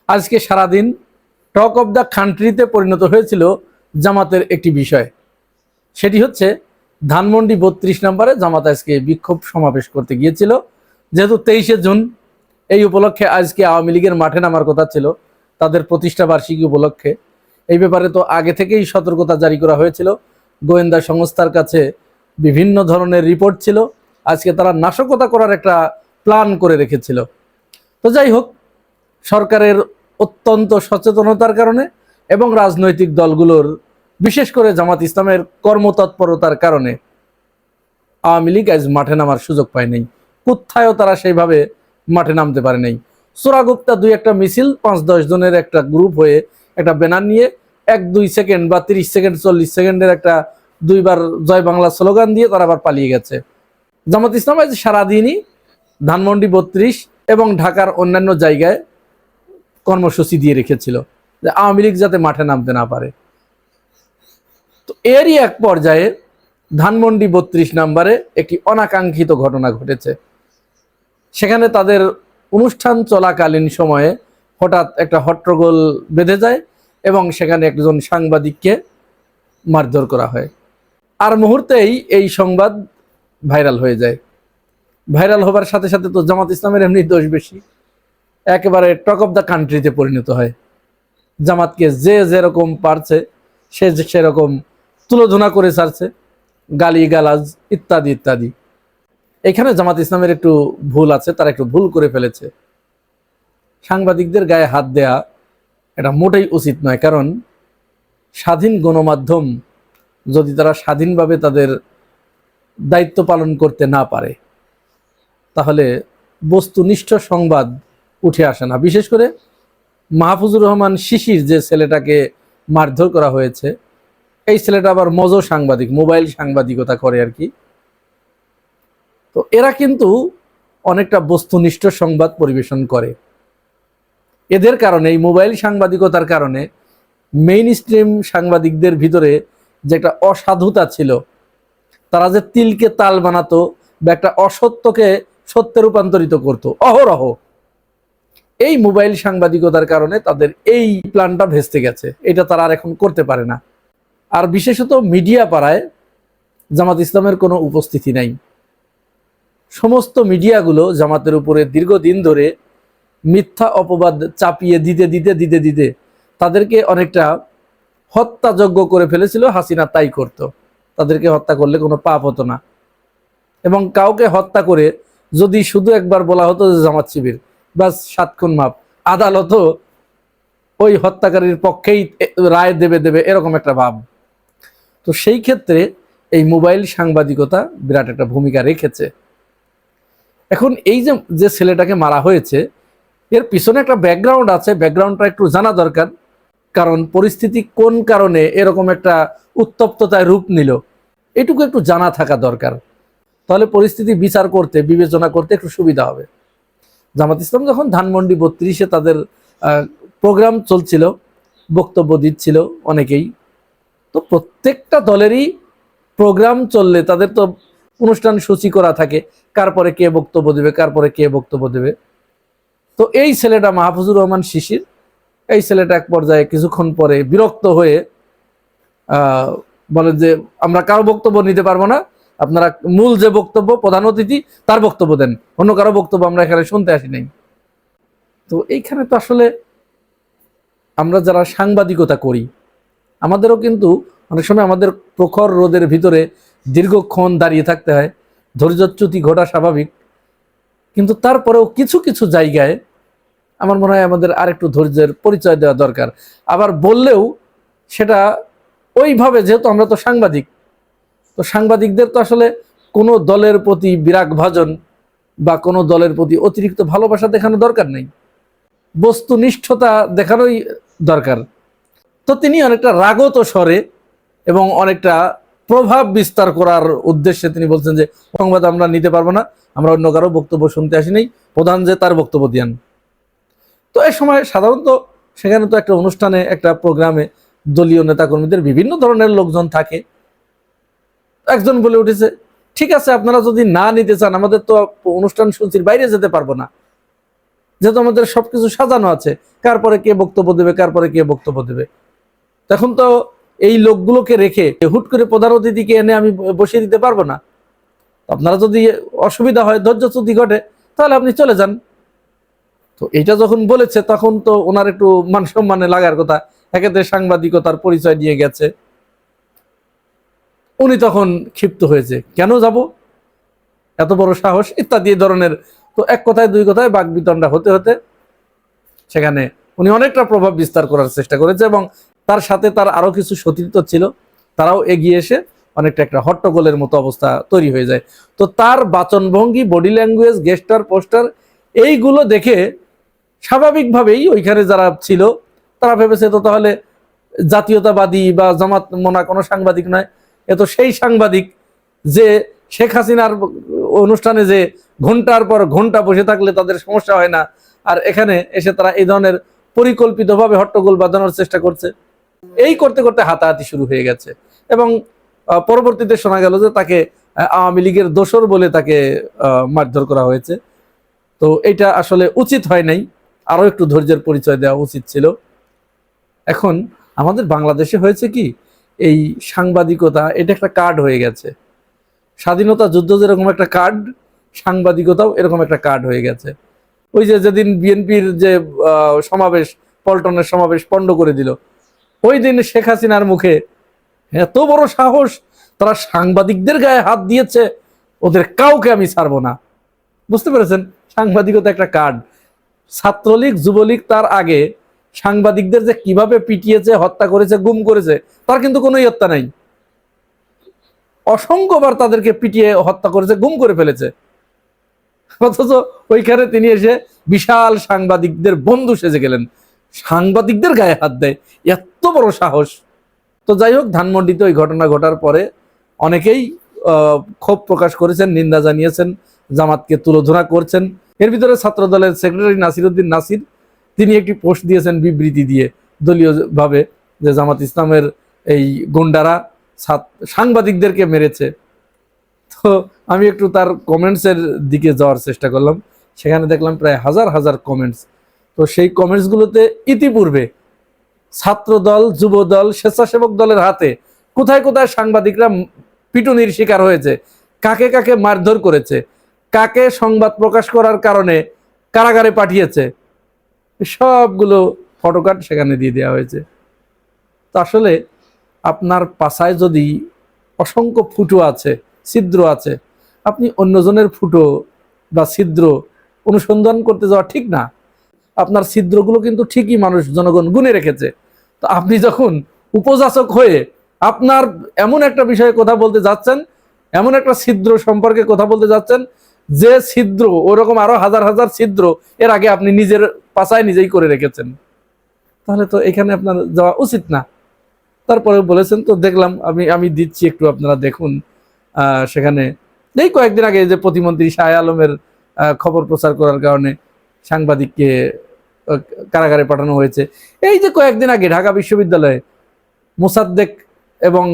আজকে সারাদিন talk of the কান্ট্রিতে পরিণত হয়েছিল জামাতের একটি বিষয়। সেটি হচ্ছে ধানমন্ডি ৩২ নম্বরে জামাত আজকে বিক্ষোভ সমাবেশ করতে গিয়েছিল। যেহেতু ২৩শে জুন, এই উপলক্ষে আজকে আওয়ামী লীগের মাঠে নামার কথা ছিল তাদের প্রতিষ্ঠা বার্ষিকী উপলক্ষে। এই ব্যাপারে তো আগে থেকেই সতর্কতা জারি করা হয়েছিল, গোয়েন্দা সংস্থার কাছে বিভিন্ন ধরনের রিপোর্ট ছিল। আজকে তারা নাশকতা করার একটা প্ল্যান করে রেখেছিল। তো যাই হোক, সরকারের অত্যন্ত সচেতনতার কারণে এবং রাজনৈতিক দলগুলোর, বিশেষ করে জামাত ইসলামের কর্মতৎপরতার কারণে আওয়ামী লীগ আজ মাঠে নামার সুযোগ পায় নাই। কোথায়ও তারা সেইভাবে মাঠে নামতে পারে নাই। চোরাগুপ্তা দুই একটা মিছিল ৫-১০ জনের একটা গ্রুপ হয়ে একটা ব্যানার নিয়ে ১-২ সেকেন্ড বা ৩০ সেকেন্ড ৪০ সেকেন্ডের একটা দুইবার জয় বাংলা স্লোগান দিয়ে তারা আবার পালিয়ে গেছে। জামাত ইসলাম আজ সারাদিনই ধানমন্ডি ৩২ এবং ঢাকার অন্যান্য জায়গায় কর্মসূচি দিয়ে রেখেছিল যে আওয়ামী লীগ যাতে মাঠে নামতে না পারে। তো এরই এক পর্যায়ে ধানমন্ডি ৩২ নম্বরে একটি অনাকাঙ্ক্ষিত ঘটনা ঘটেছে। সেখানে তাদের অনুষ্ঠান চলাকালীন সময়ে হঠাৎ একটা হট্টগোল বেঁধে যায় এবং সেখানে একজন সাংবাদিককে মারধর করা হয়। আর মুহূর্তেই এই সংবাদ ভাইরাল হয়ে যায়। ভাইরাল হবার সাথে সাথে তো জামাত ইসলামের এমনি দোষ বেশি, একেবারে টক অব দ্য কান্ট্রিতে পরিণত হয়। জামাতকে যে যেরকম পারছে সে সেরকম তুলোধনা করে ছাড়ছে, গালি গালাজ ইত্যাদি ইত্যাদি। এখানে জামাত ইসলামের একটু ভুল আছে, তারা একটু ভুল করে ফেলেছে। সাংবাদিকদের গায়ে হাত দেয়া এটা মোটেই উচিত নয়, কারণ স্বাধীন গণমাধ্যম যদি তারা স্বাধীনভাবে তাদের দায়িত্ব পালন করতে না পারে তাহলে বস্তুনিষ্ঠ সংবাদ উঠে আসে না। বিশেষ করে মাহফুজুর রহমান শিশির যে ছেলেটাকে মারধর করা হয়েছে, এই ছেলেটা আবার মজো সাংবাদিক, মোবাইল সাংবাদিকতা করে আর কি। তো এরা কিন্তু অনেকটা বস্তুনিষ্ঠ সংবাদ পরিবেশন করে। এদের কারণে, এই মোবাইল সাংবাদিকতার কারণে মেইন স্ট্রিম সাংবাদিকদের ভিতরে যে একটা অসাধুতা ছিল, তারা যে তিলকে তাল বানাতো বা একটা অসত্যকে সত্যে রূপান্তরিত করত অহরহ, এই মোবাইল সাংবাদিকতার কারণে তাদের এই প্ল্যানটা ভেস্তে গেছে। এটা তারা আর এখন করতে পারে না। আর বিশেষত মিডিয়া পাড়ায় জামাত ইসলামের কোনো উপস্থিতি নাই। সমস্ত মিডিয়াগুলো জামাতের উপরে দীর্ঘদিন ধরে মিথ্যা অপবাদ চাপিয়ে দিতে দিতে দিতে দিতে তাদেরকে অনেকটা হত্যাযজ্ঞ করে ফেলেছিল। হাসিনা তাই করত, তাদেরকে হত্যা করলে কোনো পাপ হতো না। এবং কাউকে হত্যা করে যদি শুধু একবার বলা হতো যে জামাত শিবির, বাস ৭ খুন মাপ, আদালতও ওই হত্যাকারীর পক্ষেই রায় দেবে এরকম একটা ভাব। তো সেই ক্ষেত্রে এই মোবাইল সাংবাদিকতা বিরাট একটা ভূমিকা রেখেছে। এখন এই যে ছেলেটাকে মারা হয়েছে, এর পিছনে একটা ব্যাকগ্রাউন্ড আছে, ব্যাকগ্রাউন্ডটা একটু জানা দরকার। কারণ পরিস্থিতি কোন কারণে এরকম একটা উত্তপ্ততায় রূপ নিল, এটুকু একটু জানা থাকা দরকার। তাহলে পরিস্থিতি বিচার করতে, বিবেচনা করতে একটু সুবিধা হবে। জামাত ইসলাম যখন ধানমন্ডি ৩২-এ তাদের প্রোগ্রাম চলছিল, বক্তব্য দিচ্ছিল অনেকেই, তো প্রত্যেকটা দলেরই প্রোগ্রাম চললে তাদের তো অনুষ্ঠান সূচি করা থাকে, কার পরে কে বক্তব্য দেবে, কার পরে কে বক্তব্য দেবে। তো এই ছেলেটা মাহফুজুর রহমান শিশির, এই ছেলেটা এক পর্যায়ে কিছুক্ষণ পরে বিরক্ত হয়ে বলেন যে আমরা কারো বক্তব্য নিতে পারবো না, আপনারা মূল যে বক্তব্য, প্রধান অতিথি তার বক্তব্য দেন, অন্য কারো বক্তব্য আমরা এখানে শুনতে আসি নাই। তো এইখানে তো আসলে আমরা যারা সাংবাদিকতা করি, আমাদেরও কিন্তু অনেক সময় আমাদের প্রখর রোদের ভিতরে দীর্ঘক্ষণ দাঁড়িয়ে থাকতে হয়, ধৈর্যচ্যুতি ঘটা স্বাভাবিক। কিন্তু তারপরেও কিছু কিছু জায়গায় আমার মনে হয় আমাদের আরেকটু ধৈর্যের পরিচয় দেওয়া দরকার। আবার বললেও সেটা ওইভাবে, যেহেতু আমরা তো সাংবাদিক, তো সাংবাদিকদের তো আসলে কোনো দলের প্রতি বিরাগ ভাজন বা কোনো দলের প্রতি অতিরিক্ত ভালোবাসা দেখানো দরকার নেই, বস্তুনিষ্ঠতা দেখানোই দরকার। তো তিনি অনেকটা রাগত স্বরে এবং অনেকটা প্রভাব বিস্তার করার উদ্দেশ্যে তিনি বলছেন যে সংবাদ আমরা নিতে পারবো না, আমরা অন্য কারো বক্তব্য শুনতে আসি নাই, প্রধান যে তার বক্তব্য দিয়ান। তো এই সময় সাধারণত সেখানে তো একটা অনুষ্ঠানে, একটা প্রোগ্রামে দলীয় নেতাকর্মীদের বিভিন্ন ধরনের লোকজন থাকে। একজন বলে উঠেছে, ঠিক আছে আপনারা যদি না নিতে চান, আমাদের তো অনুষ্ঠান সূচির বাইরে যেতে পারবো না। যেহেতু আমাদের সবকিছু সাজানো আছে, কার পরে কে বক্তব্য দেবে, কার পরে কে বক্তব্য দেবে। তখন তো এই লোকগুলোকে রেখে হুট করে প্রধান অতিথিকে এনে আমি বসিয়ে দিতে পারবো না। আপনারা যদি অসুবিধা হয়, ধৈর্যচ্যুতি ঘটে, তাহলে আপনি চলে যান। তো এটা যখন বলেছে তখন তো ওনার একটু মান সম্মানে লাগার কথা, একেতে সাংবাদিকতার পরিচয় দিয়ে গেছে। উনি তখন ক্ষিপ্ত হয়েছে, কেন যাব, এত বড় সাহস ইত্যাদি ধরনের। তো এক কথায় দুই কথায় বাকবিতণ্ডা হতে হতে সেখানে উনি অনেকটা প্রভাব বিস্তার করার চেষ্টা করেছে, এবং তার সাথে তার আরো কিছু সতীর্থ ছিল, তারাও এগিয়ে এসে অনেকটা একটা হট্টগোলের মতো অবস্থা তৈরি হয়ে যায়। তো তার বাচনভঙ্গি, বডি ল্যাঙ্গুয়েজ, গেস্টার, পোস্টার এইগুলো দেখে স্বাভাবিকভাবেই ওইখানে যারা ছিল তারা ভেবেছে তো তাহলে জাতীয়তাবাদী বা জামাত মনা কোনো সাংবাদিক নয়, এ তো সেই সাংবাদিক যে শেখ হাসিনার অনুষ্ঠানে যে ঘন্টার পর ঘন্টা বসে থাকলে তাদের সমস্যা হয় না, আর এখানে এসে তারা এই ধরনের পরিকল্পিতভাবে হট্টগোল বাঁধানোর চেষ্টা করছে। এই করতে করতে হাতাহাতি শুরু হয়ে গেছে, এবং পরবর্তীতে শোনা গেল যে তাকে আওয়ামী লীগের দোসর বলে তাকে মারধর করা হয়েছে। তো এটা আসলে উচিত হয় নাই, আরো একটু ধৈর্যের পরিচয় দেওয়া উচিত ছিল। এখন আমাদের বাংলাদেশে হয়েছে কি, এই সাংবাদিকতা এটা একটা কার্ড হয়ে গেছে। স্বাধীনতা যুদ্ধ যেরকম একটা কার্ড, সাংবাদিকতাও এরকম একটা কার্ড হয়ে গেছে। ওই যে যেদিন বিএনপির যে সমাবেশ, পল্টনের সমাবেশ পণ্ড করে দিল, ওই দিন শেখ হাসিনার মুখে এত বড় সাহস, তারা সাংবাদিকদের গায়ে হাত দিয়েছে, ওদের কাউকে আমি ছাড়বো না। বুঝতে পেরেছেন, সাংবাদিকতা একটা কার্ড। ছাত্রলীগ, যুবলীগ তার আগে সাংবাদিকদের যে কিভাবে পিটিয়েছে, হত্যা করেছে, গুম করেছে, তার কিন্তু কোনো ইয়ত্তা নাই। অসংখ্যবার তাদেরকে পিটিয়ে হত্যা করেছে, গুম করে ফেলেছে, অথচ ওইখানে তিনি এসে বিশাল সাংবাদিকদের বন্ধু সেজে গেলেন, সাংবাদিকদের গায়ে হাত দেয়, এত বড় সাহস। তো যাই হোক, ধানমন্ডিতে ওই ঘটনা ঘটার পরে অনেকেই ক্ষোভ প্রকাশ করেছেন, নিন্দা জানিয়েছেন, জামাতকে তুলোধনা করছেন। এর ভিতরে ছাত্র দলের সেক্রেটারি নাসিরউদ্দিন নাসির, তিনি একটি পোস্ট দিয়েছেন বিবৃতি দিয়ে দলীয়ভাবে, যে জামাত ইসলামের এই গুন্ডারা সাংবাদিকদেরকে মেরেছে। তো আমি একটু তার কমেন্টসের দিকে যাওয়ার চেষ্টা করলাম, সেখানে দেখলাম প্রায় হাজার হাজার কমেন্টস। তো সেই কমেন্টসগুলোতে ইতিপূর্বে ছাত্র দল, যুব দল, স্বেচ্ছাসেবক দলের হাতে কোথায় কোথায় সাংবাদিকরা পিটুনির শিকার হয়েছে, কাকে কাকে মারধর করেছে, কাকে সংবাদ প্রকাশ করার কারণে কারাগারে পাঠিয়েছে, সবগুলো ফটোকার্ড সেখানে দিয়ে দেওয়া হয়েছে। তো আসলে আপনার পাছায় যদি অসংখ্য ফুটো আছে, ছিদ্র আছে, আপনি অন্যজনের ফুটো বা ছিদ্র অনুসন্ধান করতে যাওয়া ঠিক না। আপনার ছিদ্রগুলো কিন্তু ঠিকই মানুষ, জনগণ গুনে রেখেছে। তো আপনি যখন উপযাচক হয়ে আপনার এমন একটা বিষয়ে কথা বলতে যাচ্ছেন, এমন একটা ছিদ্র সম্পর্কে কথা বলতে যাচ্ছেন, যে ছিদ্র ওরকম আরো হাজার হাজার ছিদ্র এর আগে আপনি নিজের পাছায় নিজেই করে রেখেছেন, তাহলে তো এখানে আপনার যাওয়া উচিত না। তারপরে বলেছেন, তো দেখলাম, আমি দিচ্ছি একটু, আপনারা দেখুন। সেখানে এই কয়েকদিন আগে যে প্রতিমন্ত্রী শাহ আলমের খবর প্রচার করার কারণে সাংবাদিককে কারাগারে পাঠানো হয়েছে। এই যে কয়েকদিন আগে ঢাকা বিশ্ববিদ্যালয়ে মোসাদ্দেক এবং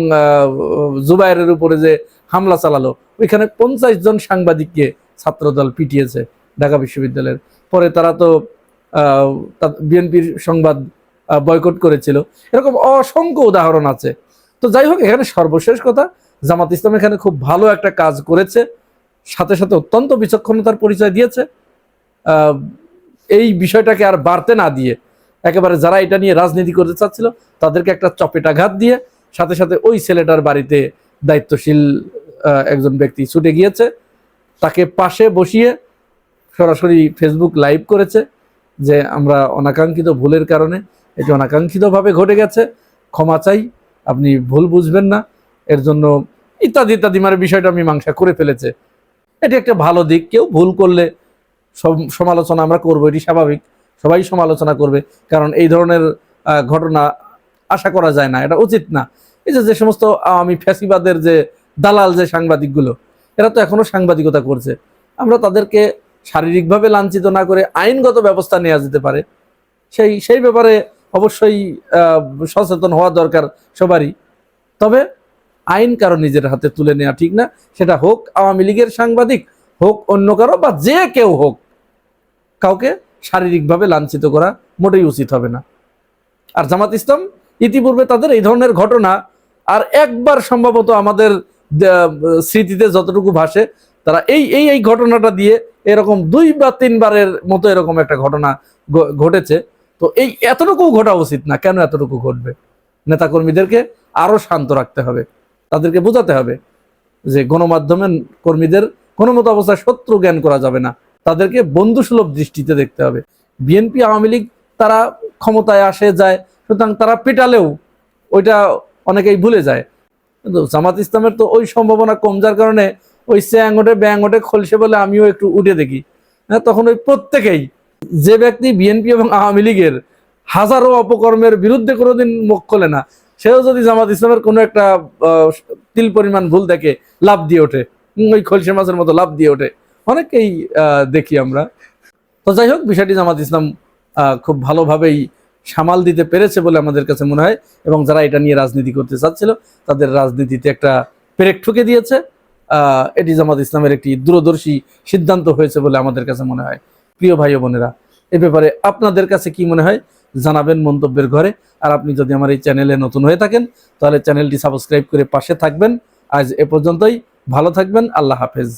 জুবায়েরের উপরে যে হামলা চালালো, ওইখানে 50 জন সাংবাদিককে ছাত্রদল পিটিয়েছে ঢাকা বিশ্ববিদ্যালয়ের। পরে তারা তো বিএনপির সংবাদ বয়কট করেছিল। এরকম অসংখ্য উদাহরণ আছে। তো যাই হোক, এখানে সর্বশেষ কথা, জামাত ইসলাম এখানে খুব ভালো একটা কাজ করেছে, সাথে সাথে অত্যন্ত বিচক্ষণতার পরিচয় দিয়েছে। এই বিষয়টাকে আর বাড়তে না দিয়ে, একেবারে যারা এটা নিয়ে রাজনীতি করতে চাচ্ছিল তাদেরকে একটা চপেটাঘাত দিয়ে, সাথে সাথে ওই ছেলেটার বাড়িতে দায়িত্বশীল একজন ব্যক্তি ছুটে গিয়েছে, তাকে পাশে বসিয়ে সরাসরি ফেসবুক লাইভ করেছে যে আমরা অনাকাঙ্ক্ষিত ভুলের কারণে, এটি অনাকাঙ্ক্ষিতভাবে ঘটে গেছে, ক্ষমা চাই, আপনি ভুল বুঝবেন না, এর জন্য ইত্যাদি ইত্যাদি, মানে বিষয়টা মীমাংসা করে ফেলেছে। এটি একটা ভালো দিক। কেউ ভুল করলে সমালোচনা আমরা করবো, এটি স্বাভাবিক, সবাই সমালোচনা করবে, কারণ এই ধরনের ঘটনা আশা করা যায় না, এটা উচিত না। এই যে সমস্ত আওয়ামী ফ্যাসিবাদের যে দালাল, যে সাংবাদিকগুলো, এরা তো এখনো সাংবাদিকতা করছে। আমরা তাদেরকে শারীরিকভাবে লাঞ্ছিত না করে আইনগত ব্যবস্থা নেওয়া যেতে পারে, সেই ব্যাপারে অবশ্যই সচেতন হওয়া দরকার সবারই। তবে আইন কারো নিজের হাতে তুলে নেওয়া ঠিক না, সেটা হোক আওয়ামী লীগের সাংবাদিক, হোক অন্য কারো, বা যে কেউ হোক, কাউকে শারীরিকভাবে লাঞ্ছিত করা মোটেই উচিত হবে না। আর জামাত ইসলাম ইতিপূর্বে তাদের এই ধরনের ঘটনা আর একবার সম্ভবত আমাদের স্মৃতিতে যতটুকু ভাসে, তারা এই এই এই ঘটনাটা দিয়ে এরকম 2 বা 3 বারের মতো এরকম একটা ঘটনা ঘটেছে। তো এই এতটুকু ঘটা উচিত না। কেন এতটুকু ঘটবে? নেতাকর্মীদেরকে আরো শান্ত রাখতে হবে, তাদেরকে বোঝাতে হবে যে গণমাধ্যমের কর্মীদের কোনো মতো অবস্থায় শত্রু জ্ঞান করা যাবে না, তাদেরকে বন্ধুসুলভ দৃষ্টিতে দেখতে হবে। বিএনপি আওয়ামী লীগ তারা ক্ষমতায় আসে যায়, সুতরাং তারা পেটালেও ওইটা অনেকেই ভুলে যায়। কিন্তু জামাত ইসলামের তো ওই সম্ভাবনা কম, যার কারণে ওই চ্যাং ওঠে ব্যাং ওঠে খলসে বলে আমিও একটু উঠে দেখি। হ্যাঁ, তখন ওই প্রত্যেকেই, যে ব্যক্তি বিএনপি এবং আওয়ামী লীগের হাজারো অপকর্মের বিরুদ্ধে কোনোদিন মুখ খোলে না, সেও যদি জামাত ইসলামের কোনো একটা তিল পরিমাণ ভুল দেখে লাভ দিয়ে ওঠে, ওই খলসে মাছের মতো লাভ দিয়ে ওঠে, অনেকেই দেখি আমরা। তো যাই হোক, বিষয়টি জামাত ইসলাম খুব ভালোভাবেই সামাল দিতে পেরেছে বলে আমাদের কাছে মনে হয়, এবং যারা এটা নিয়ে রাজনীতি করতে চাচ্ছিল তাদের রাজনীতিতে একটা পেরেক ঠুকে দিয়েছে। এটি জামাত ইসলামের একটি দূরদর্শী সিদ্ধান্ত হয়েছে বলে আমাদের কাছে মনে হয়। প্রিয় ভাই ও বোনেরা, এ ব্যাপারে আপনাদের কাছে কি মনে হয় জানাবেন মন্তব্যের ঘরে। আর আপনি যদি আমার এই চ্যানেলে নতুন হয়ে থাকেন তাহলে চ্যানেলটি সাবস্ক্রাইব করে পাশে থাকবেন। আজ এ পর্যন্তই, ভালো থাকবেন, আল্লাহ হাফেজ।